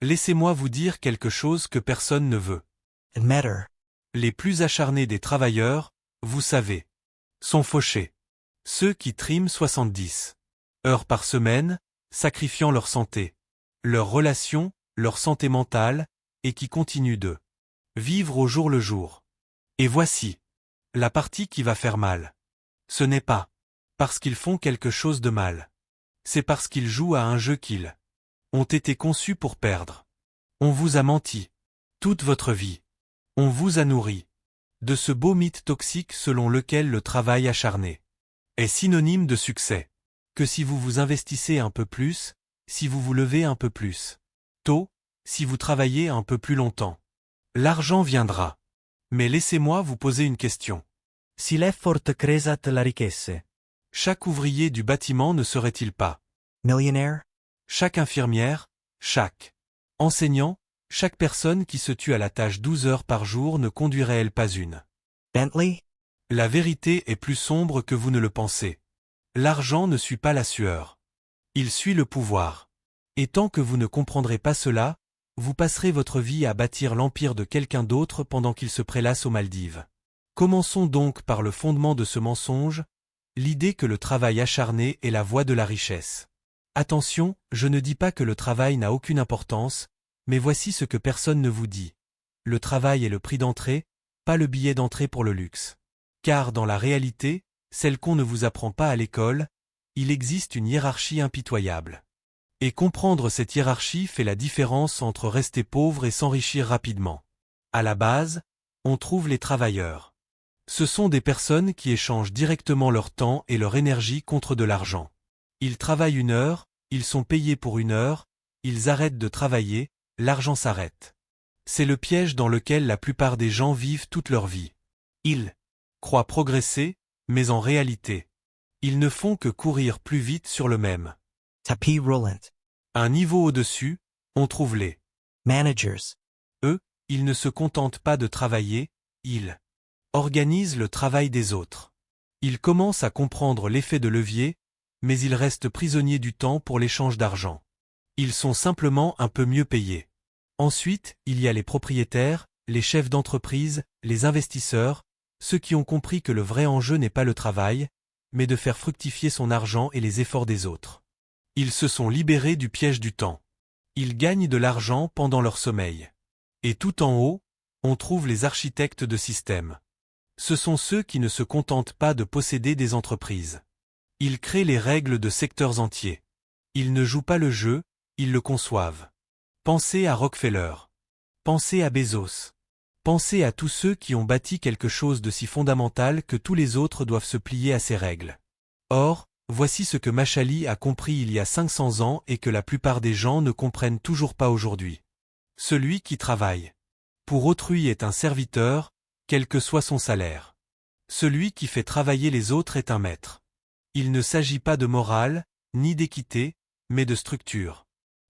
Laissez-moi vous dire quelque chose que personne ne veut. Matter. Les plus acharnés des travailleurs, vous savez, sont fauchés. Ceux qui triment 70 heures par semaine, sacrifiant leur santé, leurs relations, leur santé mentale, et qui continuent de vivre au jour le jour. Et voici la partie qui va faire mal. Ce n'est pas parce qu'ils font quelque chose de mal. C'est parce qu'ils jouent à un jeu qu'ils ont été conçus pour perdre. On vous a menti toute votre vie. On vous a nourri de ce beau mythe toxique selon lequel le travail acharné est synonyme de succès. Que si vous vous investissez un peu plus, si vous vous levez un peu plus tôt, si vous travaillez un peu plus longtemps, l'argent viendra. Mais laissez-moi vous poser une question. Si l'effort cresat la ricchesse. Chaque ouvrier du bâtiment ne serait-il pas Millionaire? chaque infirmière, chaque enseignant, chaque personne qui se tue à la tâche 12 heures par jour ne conduirait-elle pas une Bentley? La vérité est plus sombre que vous ne le pensez. L'argent ne suit pas la sueur. Il suit le pouvoir. Et tant que vous ne comprendrez pas cela, vous passerez votre vie à bâtir l'empire de quelqu'un d'autre pendant qu'il se prélasse aux Maldives. Commençons donc par le fondement de ce mensonge, l'idée que le travail acharné est la voie de la richesse. Attention, je ne dis pas que le travail n'a aucune importance, mais voici ce que personne ne vous dit. Le travail est le prix d'entrée, pas le billet d'entrée pour le luxe. Car dans la réalité, celle qu'on ne vous apprend pas à l'école, il existe une hiérarchie impitoyable. Et comprendre cette hiérarchie fait la différence entre rester pauvre et s'enrichir rapidement. À la base, on trouve les travailleurs. Ce sont des personnes qui échangent directement leur temps et leur énergie contre de l'argent. Ils travaillent 1 heure, ils sont payés pour 1 heure, ils arrêtent de travailler, l'argent s'arrête. C'est le piège dans lequel la plupart des gens vivent toute leur vie. Ils croient progresser, mais en réalité, ils ne font que courir plus vite sur le même Tapis roulant. un niveau au-dessus, on trouve les Managers. eux, ils ne se contentent pas de travailler, ils organisent le travail des autres. Ils commencent à comprendre l'effet de levier, mais ils restent prisonniers du temps pour l'échange d'argent. Ils sont simplement un peu mieux payés. Ensuite, il y a les propriétaires, les chefs d'entreprise, les investisseurs, ceux qui ont compris que le vrai enjeu n'est pas le travail, mais de faire fructifier son argent et les efforts des autres. Ils se sont libérés du piège du temps. Ils gagnent de l'argent pendant leur sommeil. Et tout en haut, on trouve les architectes de systèmes. Ce sont ceux qui ne se contentent pas de posséder des entreprises. Ils créent les règles de secteurs entiers. Ils ne jouent pas le jeu, ils le conçoivent. Pensez à Rockefeller. Pensez à Bezos. Pensez à tous ceux qui ont bâti quelque chose de si fondamental que tous les autres doivent se plier à ces règles. Or, voici ce que Mashali a compris il y a 500 ans et que la plupart des gens ne comprennent toujours pas aujourd'hui. Celui qui travaille pour autrui est un serviteur, quel que soit son salaire. Celui qui fait travailler les autres est un maître. Il ne s'agit pas de morale, ni d'équité, mais de structure.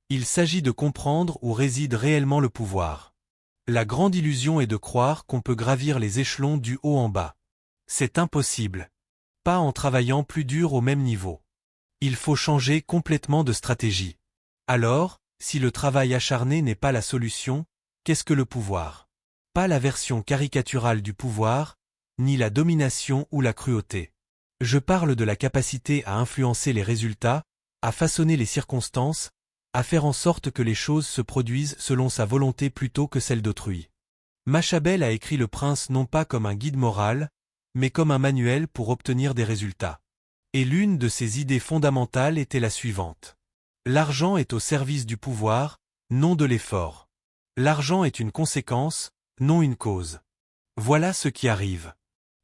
Il s'agit de comprendre où réside réellement le pouvoir. La grande illusion est de croire qu'on peut gravir les échelons du haut en bas. C'est impossible. Pas en travaillant plus dur au même niveau. Il faut changer complètement de stratégie. Alors, si le travail acharné n'est pas la solution, qu'est-ce que le pouvoir? Pas la version caricaturale du pouvoir, ni la domination ou la cruauté. Je parle de la capacité à influencer les résultats, à façonner les circonstances, à faire en sorte que les choses se produisent selon sa volonté plutôt que celle d'autrui. Machiavel a écrit Le Prince non pas comme un guide moral, mais comme un manuel pour obtenir des résultats. Et l'une de ses idées fondamentales était la suivante. L'argent est au service du pouvoir, non de l'effort. L'argent est une conséquence, non une cause. Voilà ce qui arrive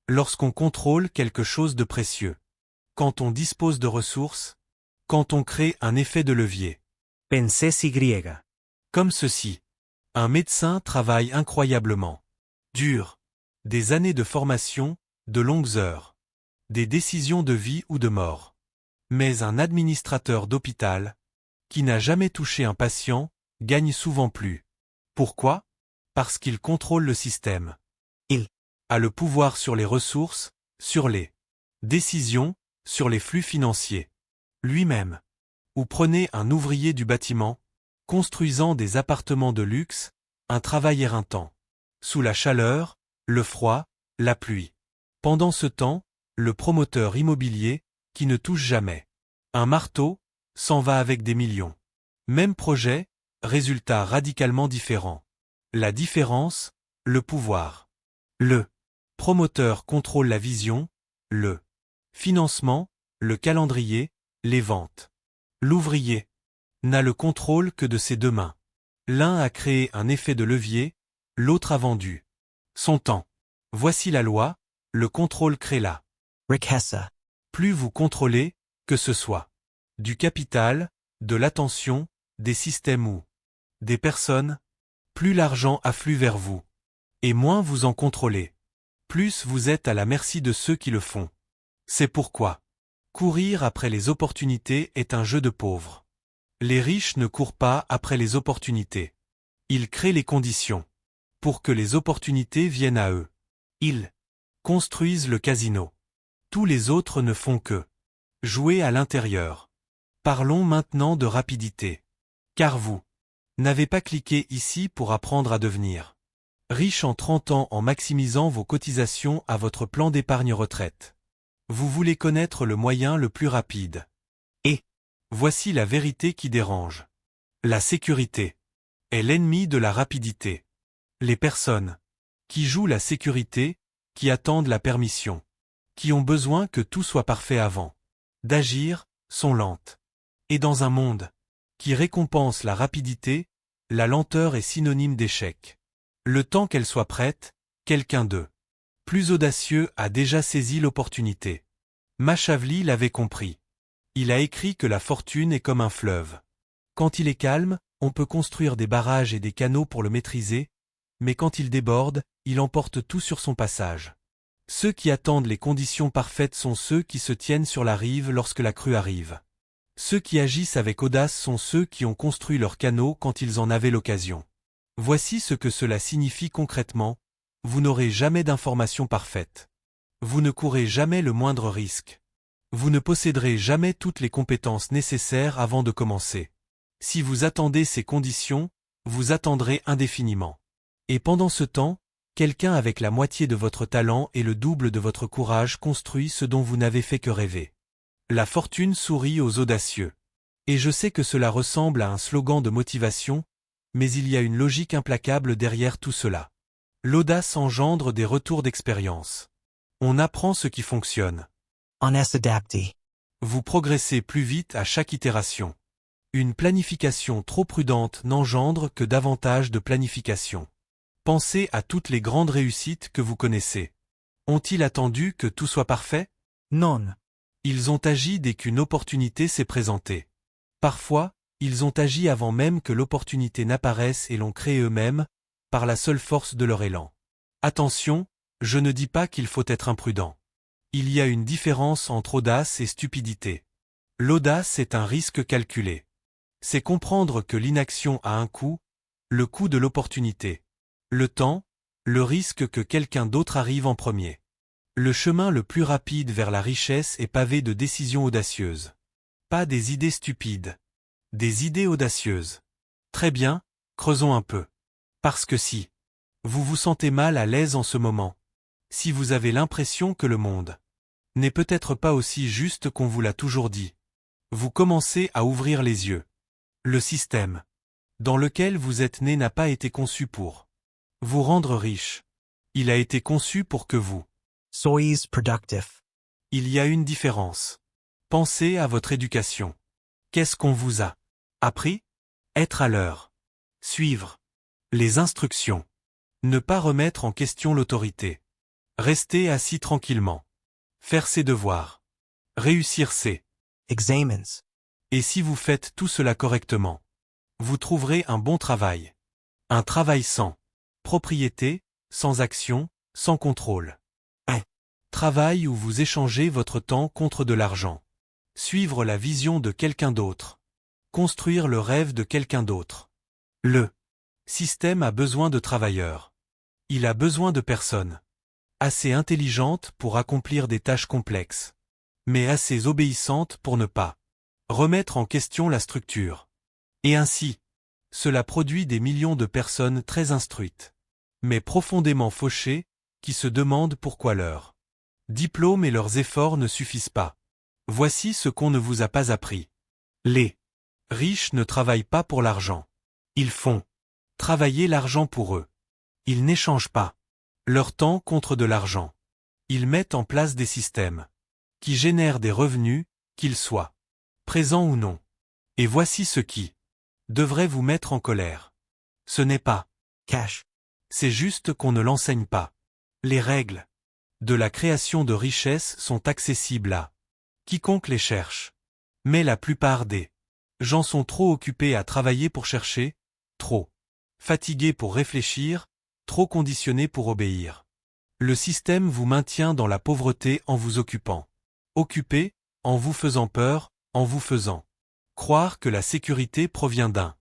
lorsqu'on contrôle quelque chose de précieux. Quand on dispose de ressources, quand on crée un effet de levier. Pensesi griega. Comme ceci. Un médecin travaille incroyablement dur. Des années de formation, de longues heures. Des décisions de vie ou de mort. Mais un administrateur d'hôpital, qui n'a jamais touché un patient, gagne souvent plus. Pourquoi? Parce qu'il contrôle le système. Il a le pouvoir sur les ressources, sur les décisions, sur les flux financiers. Lui-même. Ou prenez un ouvrier du bâtiment. construisant des appartements de luxe, un travail éreintant. Sous la chaleur, le froid, la pluie. Pendant ce temps, le promoteur immobilier, qui ne touche jamais un marteau, s'en va avec des millions. Même projet, résultat radicalement différent. La différence, le pouvoir. Le promoteur contrôle la vision, le financement, le calendrier, les ventes. L'ouvrier n'a le contrôle que de ses deux mains. L'un a créé un effet de levier, l'autre a vendu son temps. Voici la loi, le contrôle crée la Riqueza. plus vous contrôlez, que ce soit du capital, de l'attention, des systèmes ou des personnes, plus l'argent afflue vers vous. Et moins vous en contrôlez. Plus vous êtes à la merci de ceux qui le font. C'est pourquoi courir après les opportunités est un jeu de pauvres. Les riches ne courent pas après les opportunités. Ils créent les conditions pour que les opportunités viennent à eux. Ils construisent le casino. Tous les autres ne font que jouer à l'intérieur. Parlons maintenant de rapidité. Car vous n'avez pas cliqué ici pour apprendre à devenir riche en 30 ans en maximisant vos cotisations à votre plan d'épargne retraite. Vous voulez connaître le moyen le plus rapide. Et voici la vérité qui dérange. La sécurité est l'ennemi de la rapidité. Les personnes qui jouent la sécurité, qui attendent la permission, qui ont besoin que tout soit parfait avant d'agir, sont lentes. Et dans un monde qui récompense la rapidité, la lenteur est synonyme d'échec. Le temps qu'elle soit prête, quelqu'un de plus audacieux a déjà saisi l'opportunité. Machiavelli l'avait compris. Il a écrit que la fortune est comme un fleuve. Quand il est calme, on peut construire des barrages et des canaux pour le maîtriser, mais quand il déborde, il emporte tout sur son passage. Ceux qui attendent les conditions parfaites sont ceux qui se tiennent sur la rive lorsque la crue arrive. Ceux qui agissent avec audace sont ceux qui ont construit leurs canaux quand ils en avaient l'occasion. Voici ce que cela signifie concrètement, vous n'aurez jamais d'informations parfaites. Vous ne courez jamais le moindre risque. Vous ne posséderez jamais toutes les compétences nécessaires avant de commencer. Si vous attendez ces conditions, vous attendrez indéfiniment. Et pendant ce temps, quelqu'un avec la moitié de votre talent et le double de votre courage construit ce dont vous n'avez fait que rêver. La fortune sourit aux audacieux. Et je sais que cela ressemble à un slogan de motivation, mais il y a une logique implacable derrière tout cela. L'audace engendre des retours d'expérience. On apprend ce qui fonctionne. Honesty. Vous progressez plus vite à chaque itération. Une planification trop prudente n'engendre que davantage de planification. Pensez à toutes les grandes réussites que vous connaissez. Ont-ils attendu que tout soit parfait? Non. Ils ont agi dès qu'une opportunité s'est présentée. Parfois, ils ont agi avant même que l'opportunité n'apparaisse et l'ont créée eux-mêmes, par la seule force de leur élan. Attention, je ne dis pas qu'il faut être imprudent. Il y a une différence entre audace et stupidité. L'audace est un risque calculé. C'est comprendre que l'inaction a un coût, le coût de l'opportunité. Le temps, le risque que quelqu'un d'autre arrive en premier. Le chemin le plus rapide vers la richesse est pavé de décisions audacieuses. Pas des idées stupides. Des idées audacieuses. Très bien, creusons un peu. Parce que si vous vous sentez mal à l'aise en ce moment, si vous avez l'impression que le monde n'est peut-être pas aussi juste qu'on vous l'a toujours dit, vous commencez à ouvrir les yeux. Le système dans lequel vous êtes né n'a pas été conçu pour vous rendre riche. Il a été conçu pour que vous soyez productive. Il y a une différence. Pensez à votre éducation. Qu'est-ce qu'on vous a appris? Être à l'heure. Suivre les instructions. Ne pas remettre en question l'autorité. Rester assis tranquillement. Faire ses devoirs. Réussir ses examens. Et si vous faites tout cela correctement, vous trouverez un bon travail. Un travail sans propriété, sans action, sans contrôle. Un travail où vous échangez votre temps contre de l'argent. Suivre la vision de quelqu'un d'autre. Construire le rêve de quelqu'un d'autre. Le système a besoin de travailleurs. Il a besoin de personnes assez intelligentes pour accomplir des tâches complexes, mais assez obéissantes pour ne pas remettre en question la structure. Et ainsi, Cela produit des millions de personnes très instruites, mais profondément fauchées, qui se demandent pourquoi leurs diplômes et leurs efforts ne suffisent pas. Voici ce qu'on ne vous a pas appris. Les riches ne travaillent pas pour l'argent. Ils font travailler l'argent pour eux. Ils n'échangent pas leur temps contre de l'argent. Ils mettent en place des systèmes qui génèrent des revenus, qu'ils soient présents ou non. Et voici ce qui devrait vous mettre en colère. Ce n'est pas cash. C'est juste qu'on ne l'enseigne pas. Les règles de la création de richesses sont accessibles à quiconque les cherche. Mais la plupart des gens sont trop occupés à travailler pour chercher, trop fatigués pour réfléchir, trop conditionnés pour obéir. Le système vous maintient dans la pauvreté en vous occupant. Occupé, en vous faisant peur, en vous faisant croire que la sécurité provient d'un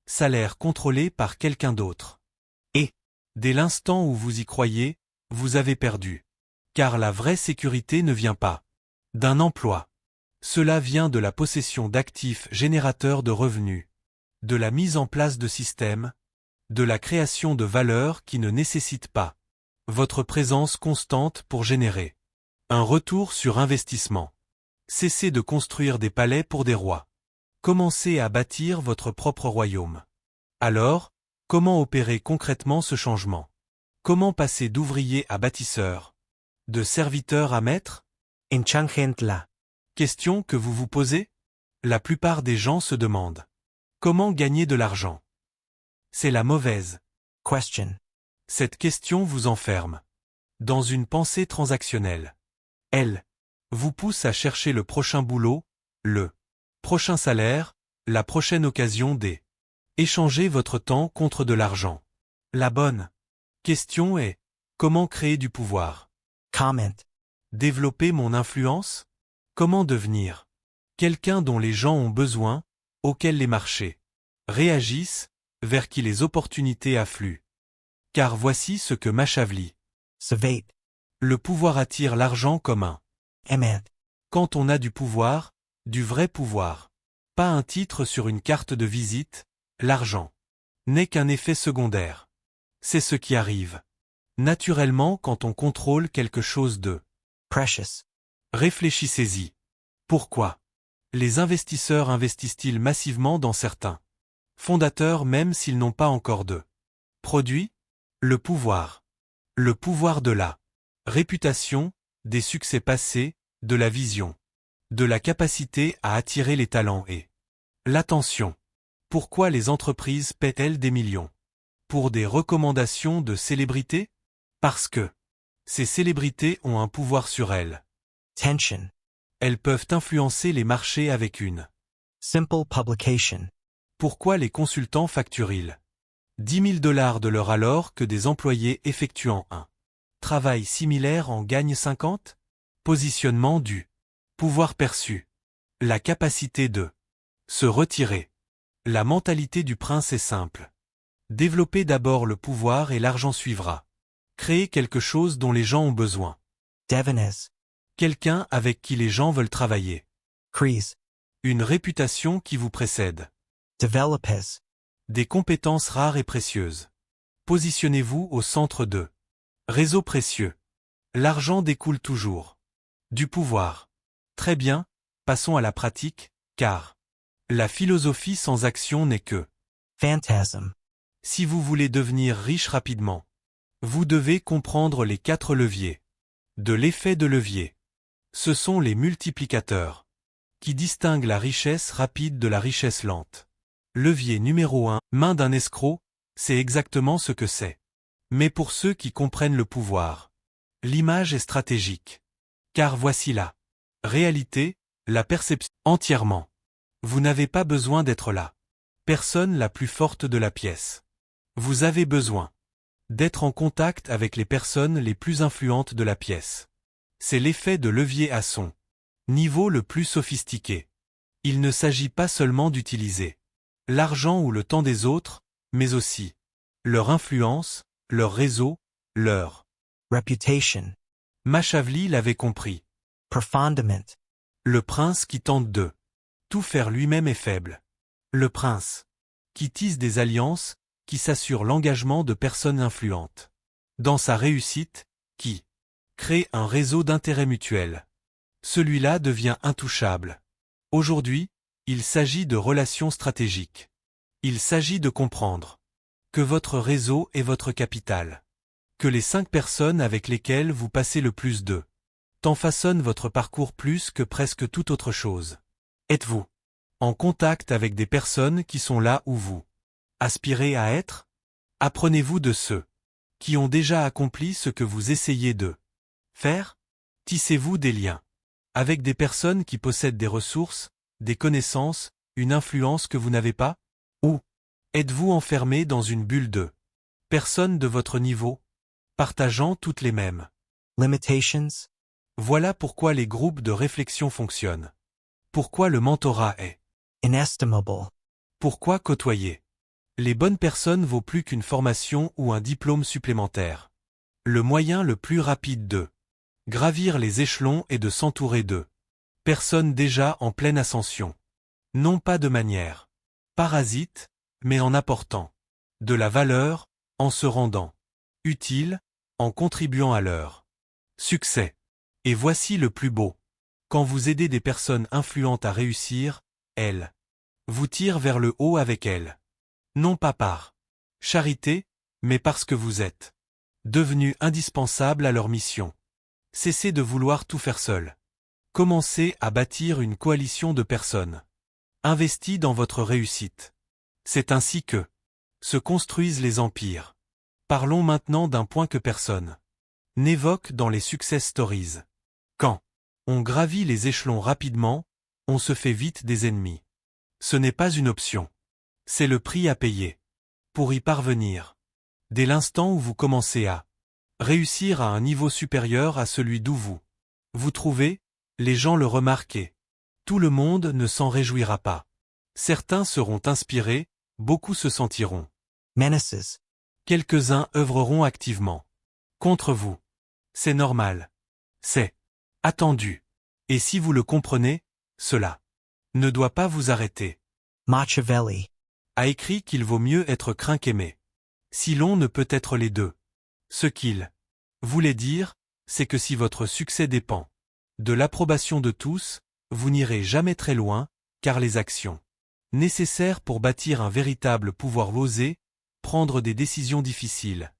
salaire contrôlé par quelqu'un d'autre. Et, dès l'instant où vous y croyez, vous avez perdu. Car la vraie sécurité ne vient pas d'un emploi. Cela vient de la possession d'actifs générateurs de revenus, de la mise en place de systèmes, de la création de valeurs qui ne nécessitent pas votre présence constante pour générer un retour sur investissement. Cessez de construire des palais pour des rois. Commencez à bâtir votre propre royaume. Alors, comment opérer concrètement ce changement? Comment passer d'ouvrier à bâtisseur? De serviteur à maître? Enchangentla. Question que vous vous posez? La plupart des gens se demandent. Comment gagner de l'argent? C'est la mauvaise Question. Cette question vous enferme dans une pensée transactionnelle. Elle vous pousse à chercher le prochain boulot, le prochain salaire, la prochaine occasion échanger votre temps contre de l'argent. La bonne question est, comment créer du pouvoir? Comment. Développer mon influence? Comment devenir quelqu'un dont les gens ont besoin, auquel les marchés réagissent, vers qui les opportunités affluent? Car voici ce que Machiavelli. Savate. Le pouvoir attire l'argent comme un. Ement. Quand on a du pouvoir, du vrai pouvoir. Pas un titre sur une carte de visite, l'argent n'est qu'un effet secondaire. C'est ce qui arrive naturellement quand on contrôle quelque chose de Precious. Réfléchissez-y. Pourquoi les investisseurs investissent-ils massivement dans certains fondateurs même s'ils n'ont pas encore de produits? Le pouvoir. Le pouvoir de la réputation, des succès passés, de la vision, de la capacité à attirer les talents et l'attention. Pourquoi les entreprises paient-elles des millions? Pour des recommandations de célébrités? Parce que ces célébrités ont un pouvoir sur elles. Tension. Elles peuvent influencer les marchés avec une Simple publication. Pourquoi les consultants facturent-ils 10 000 $ de l'heure alors que des employés effectuant un travail similaire en gagnent 50? Positionnement du pouvoir perçu. La capacité de se retirer. La mentalité du prince est simple. Développez d'abord le pouvoir et l'argent suivra. Créez quelque chose dont les gens ont besoin. Devenez. Quelqu'un avec qui les gens veulent travailler. Crease. Une réputation qui vous précède. Developers. Des compétences rares et précieuses. Positionnez-vous au centre de réseaux précieux. L'argent découle toujours du pouvoir. Très bien, passons à la pratique, car la philosophie sans action n'est que Phantasm. Si vous voulez devenir riche rapidement, vous devez comprendre les 4 leviers de l'effet de levier. Ce sont les multiplicateurs qui distinguent la richesse rapide de la richesse lente. Levier numéro 1, main d'un escroc, c'est exactement ce que c'est. Mais pour ceux qui comprennent le pouvoir, l'image est stratégique. Car voici la réalité, la perception entièrement. Vous n'avez pas besoin d'être la personne la plus forte de la pièce. Vous avez besoin d'être en contact avec les personnes les plus influentes de la pièce. C'est l'effet de levier à son niveau le plus sophistiqué. Il ne s'agit pas seulement d'utiliser l'argent ou le temps des autres, mais aussi leur influence, leur réseau, leur Reputation. Machiavelli l'avait compris. Profondement. Le prince qui tente de tout faire lui-même est faible. Le prince qui tisse des alliances, qui s'assure l'engagement de personnes influentes. Dans sa réussite, qui crée un réseau d'intérêts mutuels. Celui-là devient intouchable. Aujourd'hui, il s'agit de relations stratégiques. Il s'agit de comprendre que votre réseau est votre capital. Que les 5 personnes avec lesquelles vous passez le plus de temps façonnent votre parcours plus que presque toute autre chose. Êtes-vous en contact avec des personnes qui sont là où vous aspirez à être? Apprenez-vous de ceux qui ont déjà accompli ce que vous essayez de faire? Tissez-vous des liens avec des personnes qui possèdent des ressources, des connaissances, une influence que vous n'avez pas? Ou êtes-vous enfermé dans une bulle de personnes de votre niveau, partageant toutes les mêmes limitations? Voilà pourquoi les groupes de réflexion fonctionnent. Pourquoi le mentorat est Inestimable. Pourquoi côtoyer les bonnes personnes vaut plus qu'une formation ou un diplôme supplémentaire. Le moyen le plus rapide de gravir les échelons est de s'entourer de personnes déjà en pleine ascension. Non pas de manière parasite, mais en apportant de la valeur, en se rendant utile, en contribuant à leur succès. Et voici le plus beau. Quand vous aidez des personnes influentes à réussir, elles vous tirent vers le haut avec elles. Non pas par charité, mais parce que vous êtes devenu indispensable à leur mission. Cessez de vouloir tout faire seul. Commencez à bâtir une coalition de personnes investies dans votre réussite. C'est ainsi que se construisent les empires. Parlons maintenant d'un point que personne n'évoque dans les success stories. Quand on gravit les échelons rapidement, on se fait vite des ennemis. Ce n'est pas une option. C'est le prix à payer. Pour y parvenir, dès l'instant où vous commencez à réussir à un niveau supérieur à celui d'où vous trouvez, les gens le remarquent. Tout le monde ne s'en réjouira pas. Certains seront inspirés, beaucoup se sentiront Menaces. quelques-uns œuvreront activement contre vous. C'est normal. C'est attendu. Et si vous le comprenez, cela ne doit pas vous arrêter. Machiavelli. A écrit qu'il vaut mieux être craint qu'aimé. Si l'on ne peut être les deux. Ce qu'il voulait dire, c'est que si votre succès dépend de l'approbation de tous, vous n'irez jamais très loin, car les actions nécessaires pour bâtir un véritable pouvoir oser, prendre des décisions difficiles,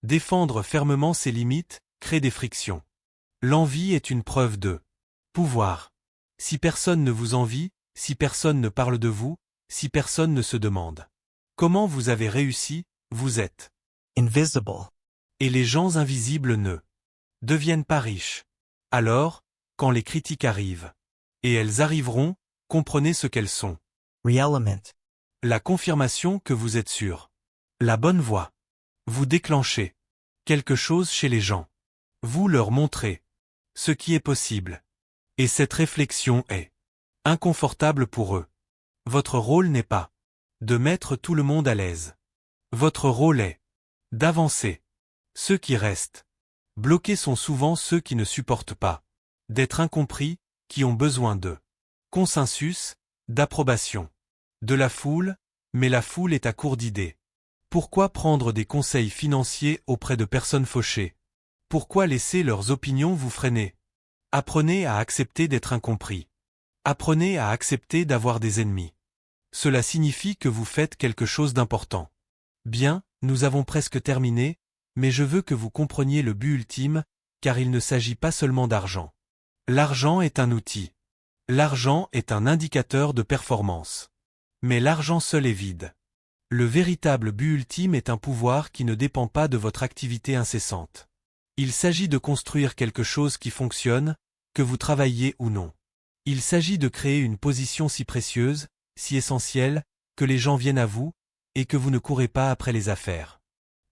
défendre fermement ses limites, créent des frictions. L'envie est une preuve de pouvoir. Si personne ne vous envie, si personne ne parle de vous, si personne ne se demande comment vous avez réussi, vous êtes Invisible. et les gens invisibles ne deviennent pas riches. Alors, quand les critiques arrivent, et elles arriveront, comprenez ce qu'elles sont. Re-element. La confirmation que vous êtes sur la bonne voie. Vous déclenchez quelque chose chez les gens. Vous leur montrez ce qui est possible. Et cette réflexion est inconfortable pour eux. Votre rôle n'est pas de mettre tout le monde à l'aise. Votre rôle est d'avancer. Ceux qui restent bloqués sont souvent ceux qui ne supportent pas d'être incompris, qui ont besoin de consensus, d'approbation, de la foule, mais la foule est à court d'idées. Pourquoi prendre des conseils financiers auprès de personnes fauchées? Pourquoi laisser leurs opinions vous freiner? Apprenez à accepter d'être incompris. Apprenez à accepter d'avoir des ennemis. Cela signifie que vous faites quelque chose d'important. Bien, nous avons presque terminé, mais je veux que vous compreniez le but ultime, car il ne s'agit pas seulement d'argent. L'argent est un outil. L'argent est un indicateur de performance. Mais l'argent seul est vide. Le véritable but ultime est un pouvoir qui ne dépend pas de votre activité incessante. Il s'agit de construire quelque chose qui fonctionne, que vous travailliez ou non. Il s'agit de créer une position si précieuse, si essentielle, que les gens viennent à vous, et que vous ne courez pas après les affaires.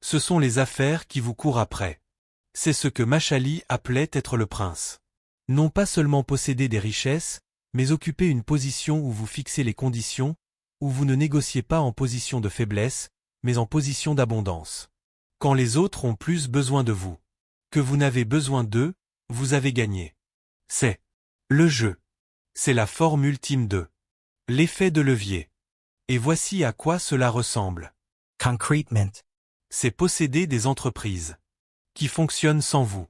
Ce sont les affaires qui vous courent après. C'est ce que Machali appelait être le prince. Non pas seulement posséder des richesses, mais occuper une position où vous fixez les conditions, où vous ne négociez pas en position de faiblesse, mais en position d'abondance. Quand les autres ont plus besoin de vous que vous n'avez besoin d'eux, vous avez gagné. C'est le jeu. C'est la forme ultime de l'effet de levier. Et voici à quoi cela ressemble. Concretement. C'est posséder des entreprises qui fonctionnent sans vous.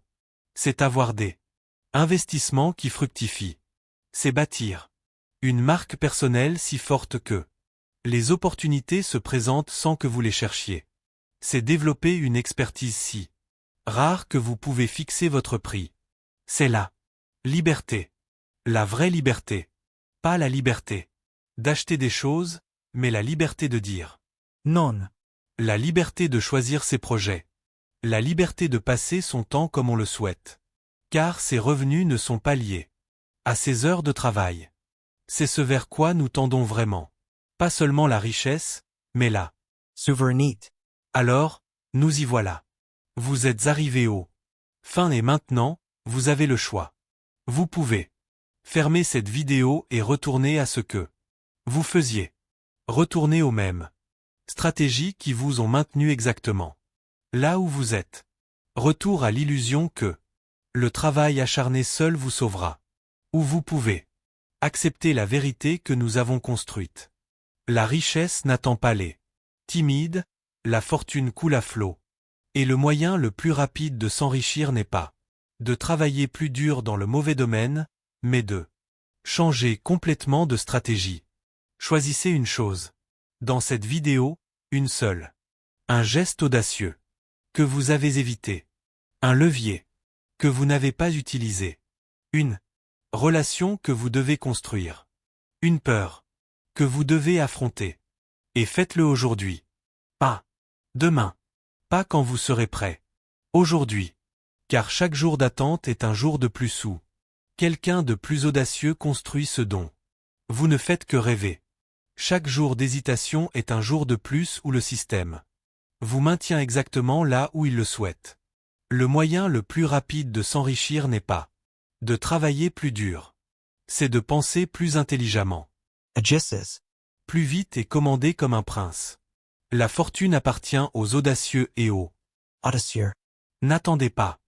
C'est avoir des investissements qui fructifient. C'est bâtir une marque personnelle si forte que les opportunités se présentent sans que vous les cherchiez. C'est développer une expertise si rare que vous pouvez fixer votre prix. C'est la liberté. La vraie liberté. Pas la liberté d'acheter des choses, mais la liberté de dire Non. la liberté de choisir ses projets. La liberté de passer son temps comme on le souhaite. Car ses revenus ne sont pas liés à ses heures de travail. C'est ce vers quoi nous tendons vraiment. Pas seulement la richesse, mais la Souveraineté. Alors, nous y voilà. Vous êtes arrivé au fin et maintenant, vous avez le choix. Vous pouvez fermer cette vidéo et retourner à ce que vous faisiez. Retournez aux mêmes stratégies qui vous ont maintenu exactement là où vous êtes. Retour à l'illusion que le travail acharné seul vous sauvera. Ou vous pouvez accepter la vérité que nous avons construite. La richesse n'attend pas les timides, la fortune coule à flot. Et le moyen le plus rapide de s'enrichir n'est pas de travailler plus dur dans le mauvais domaine, mais de changer complètement de stratégie. Choisissez une chose. Dans cette vidéo, une seule. Un geste audacieux que vous avez évité. Un levier que vous n'avez pas utilisé. Une relation que vous devez construire. Une peur que vous devez affronter. Et faites-le aujourd'hui. Pas demain. Pas quand vous serez prêt. Aujourd'hui. Car chaque jour d'attente est un jour de plus sous. Quelqu'un de plus audacieux construit ce dont vous ne faites que rêver. Chaque jour d'hésitation est un jour de plus où le système vous maintient exactement là où il le souhaite. Le moyen le plus rapide de s'enrichir n'est pas de travailler plus dur. C'est de penser plus intelligemment. Agisses. Plus vite et commander comme un prince. La fortune appartient aux audacieux et aux Audacieux. n'attendez pas.